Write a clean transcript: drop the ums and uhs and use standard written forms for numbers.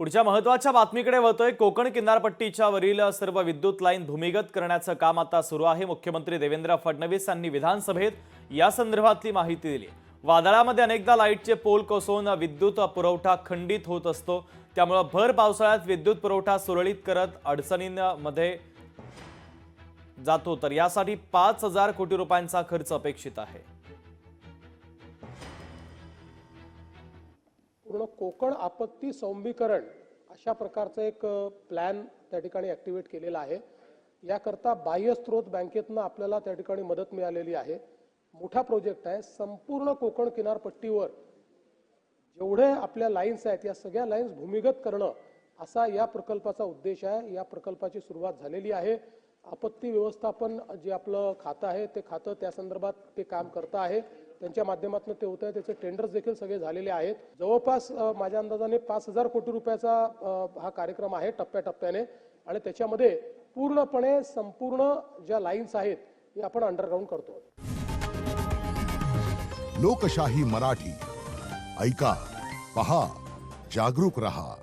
पुढच्या महत्त्वाच्या बातमीकडे वळतोय। कोकण किनारपट्टीच्या वरील सर्व विद्युत लाईन भूमिगत करण्याचं काम आता सुरू आहे। मुख्यमंत्री देवेंद्र फडणवीस यांनी विधानसभेत या संदर्भातली माहिती दिली। वादळामध्ये अनेकदा लाईटचे पोल कोसळून विद्युत पुरवठा खंडित होत असतो, त्यामुळे भर पावसाळ्यात विद्युत पुरवठा सुरळीत करत अडचणींमध्ये जातो, तर यासाठी 5,000 कोटी रुपयांचा खर्च अपेक्षित आहे। पूर्ण कोकण आपत्ती सौम्यीकरण अशा प्रकारचं एक प्लॅन त्या ठिकाणी ॲक्टिवेट केलेला आहे। याकरता बाह्य स्रोत बँकेतनं आपल्याला त्या ठिकाणी मदत मिळालेली आहे। मोठा प्रोजेक्ट आहे। संपूर्ण कोकण किनारपट्टीवर जेवढे आपल्या लाईन्स आहेत या सगळ्या लाईन्स भूमिगत करणं असा या प्रकल्पाचा उद्देश आहे। या प्रकल्पाची सुरुवात झालेली आहे। आपत्ती व्यवस्थापन जे आपलं खातं आहे ते खातं त्या संदर्भात ते काम करतं आहे। त्यांच्या माध्यमातून ते होत आहे। त्याचे टेंडर्स देखील सगळे झालेले आहेत। जवळपास माझ्या अंदाजाने 5,000 कोटी रुपयाचा हा कार्यक्रम आहे टप्प्याटप्प्याने, आणि त्याच्यामध्ये पूर्णपणे संपूर्ण ज्या लाईन्स आहेत हे आपण अंडरग्राउंड करतो। लोकशाही मराठी ऐका, पहा, जागरूक रहा।